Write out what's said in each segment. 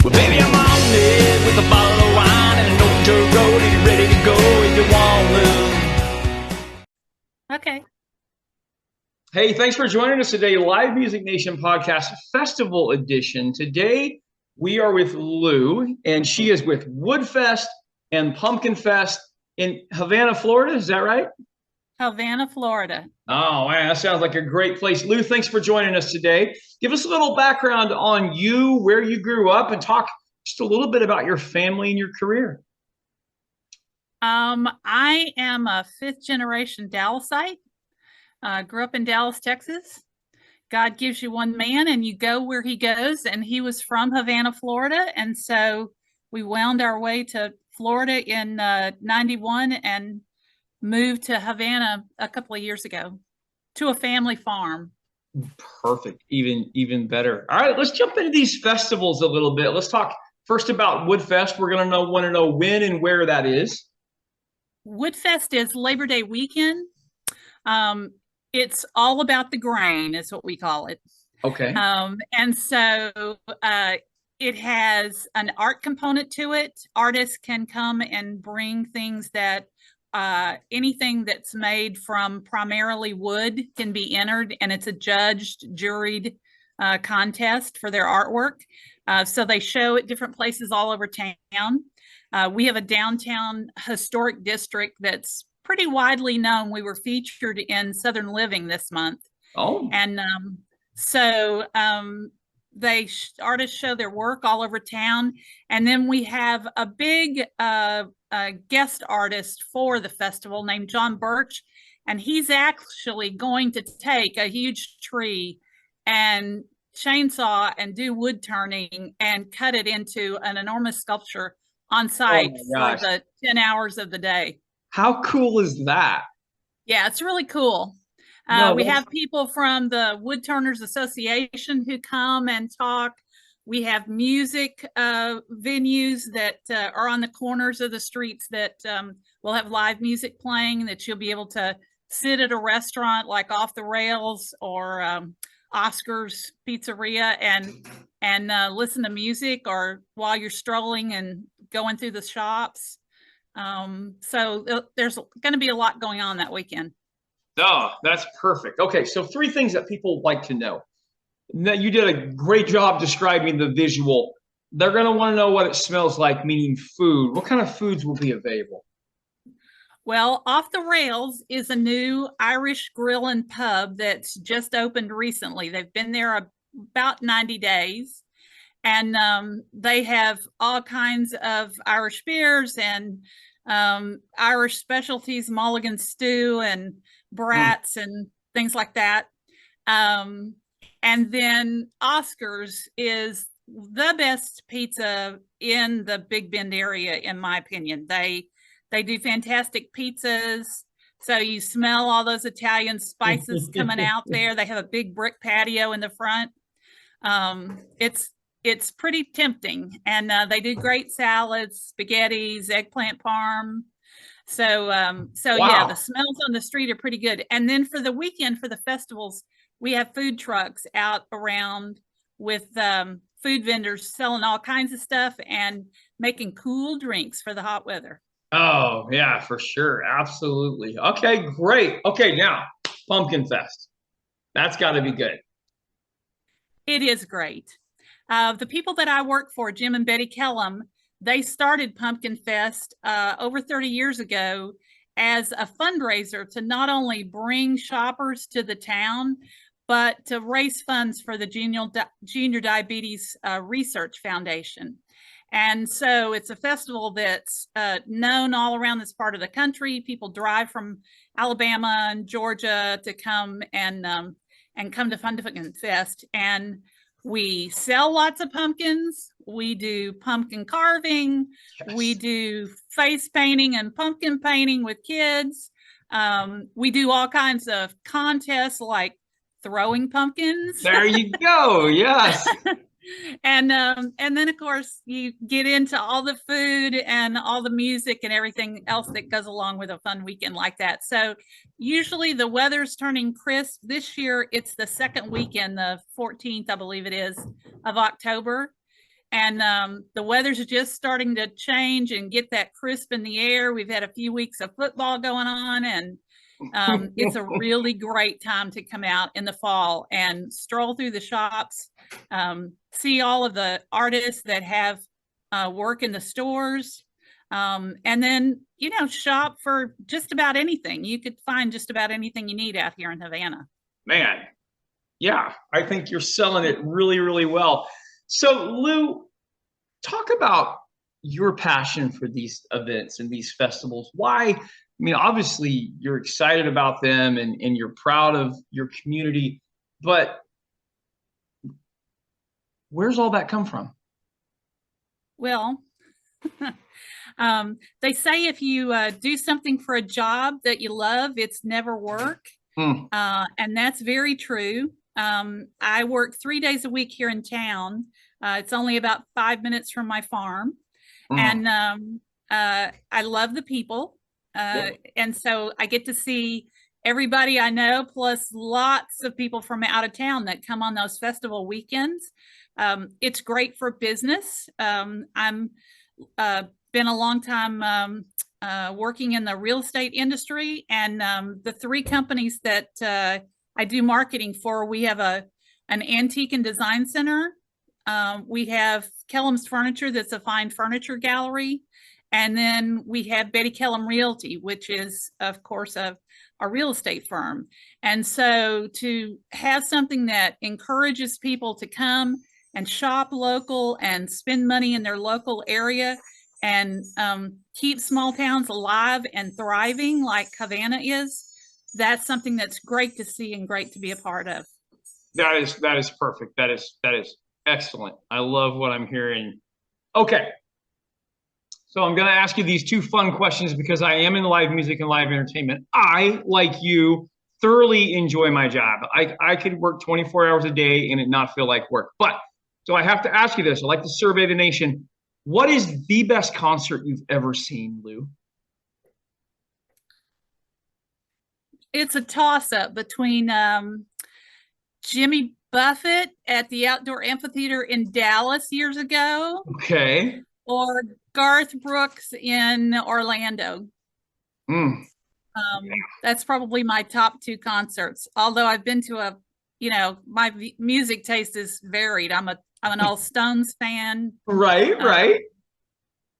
Well, baby, I'm on it with a bottle of wine and an old dirt road, and ready to go if you want, Lou. Okay. Hey, thanks for joining us today, Live Music Nation Podcast Festival Edition. Today, we are with Lou, and she is with Woodfest and Pumpkin Fest in Havana, Florida. Is that right? Havana, Florida. Oh, man, that sounds like a great place. Lou, thanks for joining us today. Give us a little background on you, where you grew up, and talk just a little bit about your family and your career. I am a fifth generation Dallasite. Grew up in Dallas, Texas. God gives you one man and you go where he goes. And he was from Havana, Florida. And so we wound our way to Florida in 91 and moved to Havana a couple of years ago to a family farm. Perfect. Even better. All right, let's jump into these festivals a little bit. Let's talk first about Woodfest. We're going to want to know when and where that is. Woodfest is Labor Day weekend. It's all about the grain, is what we call it. Okay. And so it has an art component to it. Artists can come and bring things that anything that's made from primarily wood can be entered, and it's a judged, juried contest for their artwork. So they show at different places all over town. We have a downtown historic district that's pretty widely known. We were featured in Southern Living this month. Oh. And so artists show their work all over town. And then we have a big guest artist for the festival named John Birch. And he's actually going to take a huge tree and chainsaw and do wood turning and cut it into an enormous sculpture on site for the 10 hours of the day. How cool is that? Yeah, it's really cool. We have people from the Woodturners Association who come and talk. We have music venues that are on the corners of the streets that will have live music playing, that you'll be able to sit at a restaurant like Off the Rails or Oscar's Pizzeria and listen to music, or while you're strolling and going through the shops. So there's going to be a lot going on that weekend. Oh, that's perfect. Okay, so three things that people like to know. Now, you did a great job describing the visual. They're going to want to know what it smells like, meaning food. What kind of foods will be available? Well, Off the Rails is a new Irish grill and pub that's just opened recently. They've been there about 90 days. And they have all kinds of Irish beers and Irish specialties, mulligan stew and brats and things like that. And then Oscar's is the best pizza in the Big Bend area, in my opinion. They do fantastic pizzas. So you smell all those Italian spices coming out there. They have a big brick patio in the front. It's pretty tempting, and they do great salads, spaghettis, eggplant parm. So wow. Yeah, the smells on the street are pretty good. And then for the weekend, for the festivals, we have food trucks out around with food vendors selling all kinds of stuff and making cool drinks for the hot weather. Oh, yeah, for sure. Absolutely. Okay, great. Okay, now, Pumpkin Fest. That's got to be good. It is great. The people that I work for, Jim and Betty Kellum, they started Pumpkin Fest over 30 years ago as a fundraiser to not only bring shoppers to the town, but to raise funds for the Junior Diabetes Research Foundation. And so it's a festival that's known all around this part of the country. People drive from Alabama and Georgia to come and come to Pumpkin Fest. And we sell lots of pumpkins. We do pumpkin carving. Yes. We do face painting and pumpkin painting with kids. We do all kinds of contests like throwing pumpkins. There you go. Yes. And then of course you get into all the food and all the music and everything else that goes along with a fun weekend like that. So usually the weather's turning crisp. This year it's the second weekend, the 14th, I believe it is, of October. and the weather's just starting to change and get that crisp in the air. We've had a few weeks of football going on, and it's a really great time to come out in the fall and stroll through the shops, see all of the artists that have work in the stores, and then, you know, shop for just about anything. You could find just about anything you need out here in Havana. Man, yeah, I think you're selling it really, really well. So, Lou, talk about your passion for these events and these festivals. Why? I mean, obviously, you're excited about them and you're proud of your community, but where's all that come from? Well, they say if you do something for a job that you love, it's never work. And that's very true. I work 3 days a week here in town. It's only about 5 minutes from my farm. And I love the people. And so I get to see everybody I know, plus lots of people from out of town that come on those festival weekends. It's great for business. I'm been a long time working in the real estate industry, and the 3 companies that I do marketing for, we have an antique and design center. We have Kellum's Furniture, that's a fine furniture gallery. And then we have Betty Kellum Realty, which is, of course, a real estate firm. And so to have something that encourages people to come and shop local and spend money in their local area and keep small towns alive and thriving like Havana is, that's something that's great to see and great to be a part of. That is perfect. That is excellent. I love what I'm hearing. Okay. So I'm going to ask you these 2 fun questions because I am in live music and live entertainment. I, like you, thoroughly enjoy my job. I could work 24 hours a day and it not feel like work. But so I have to ask you this. I like to survey the nation. What is the best concert you've ever seen, Lou? It's a toss-up between Jimmy Buffett at the Outdoor Amphitheater in Dallas years ago. Okay. Or Garth Brooks in Orlando. That's probably my top 2 concerts. Although I've been to my music taste is varied. I'm an all Stones fan. Right.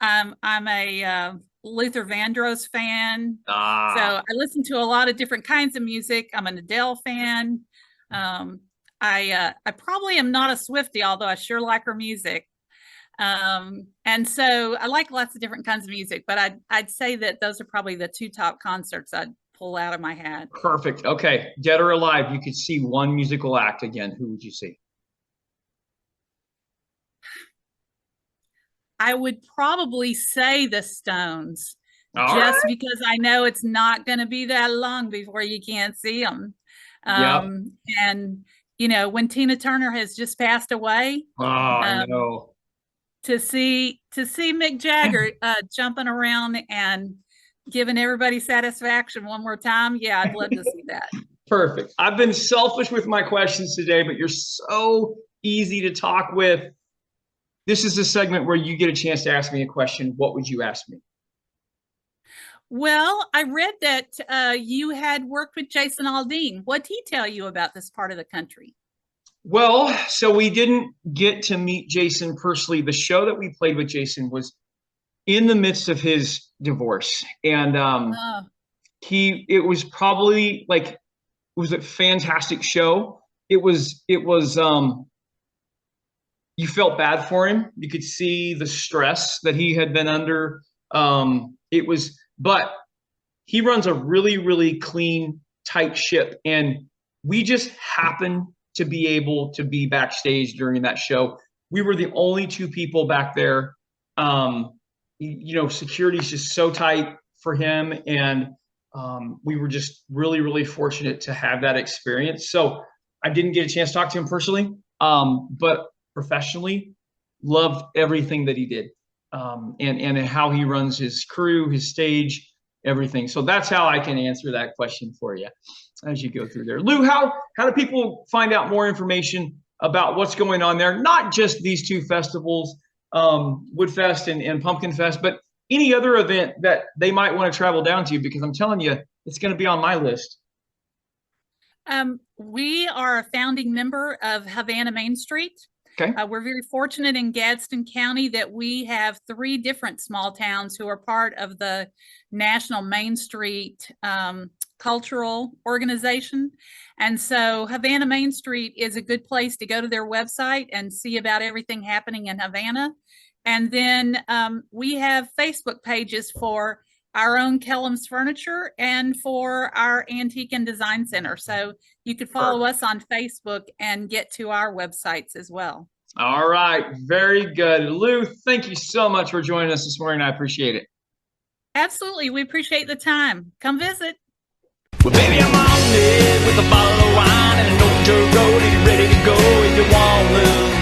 I'm a Luther Vandross fan. So I listen to a lot of different kinds of music. I'm an Adele fan. I probably am not a Swiftie, although I sure like her music. And so I like lots of different kinds of music, but I'd say that those are probably the 2 top concerts I'd pull out of my hat. Perfect. Okay. Dead or alive, you could see one musical act again. Who would you see? I would probably say the Stones, All just right. because I know it's not going to be that long before you can't see them. And, you know, when Tina Turner has just passed away, I know. To see Mick Jagger jumping around and giving everybody satisfaction one more time. Yeah, I'd love to see that. Perfect. I've been selfish with my questions today, but you're so easy to talk with. This is a segment where you get a chance to ask me a question. What would you ask me? Well, I read that you had worked with Jason Aldean. What did he tell you about this part of the country? Well, so we didn't get to meet Jason personally. The show that we played with Jason was in the midst of his divorce. And it was probably like, it was a fantastic show. It was you felt bad for him. You could see the stress that he had been under. But he runs a really, really clean, tight ship. And we just happened to be able to be backstage during that show. We were the only 2 people back there. Security is just so tight for him. And we were just really, really fortunate to have that experience. So I didn't get a chance to talk to him personally, but professionally, loved everything that he did, and how he runs his crew, his stage, everything. So that's how I can answer that question for you as you go through there. Lou, how do people find out more information about what's going on there. Not just these two festivals, Woodfest and Pumpkin Fest, but any other event that they might want to travel down to, because I'm telling you, it's going to be on my list. We are a founding member of Havana Main Street. Okay. We're very fortunate in Gadsden County that we have 3 different small towns who are part of the National Main Street Cultural Organization. And so Havana Main Street is a good place to go to their website and see about everything happening in Havana. And then we have Facebook pages for our own Kellum's Furniture and for our Antique and Design Center. So you could follow us on Facebook and get to our websites as well. All right. Very good. Lou, thank you so much for joining us this morning. I appreciate it. Absolutely. We appreciate the time. Come visit. Well, baby, I'm on it with a bottle of wine and an old dirt road. Are you ready to go if you want, Lou?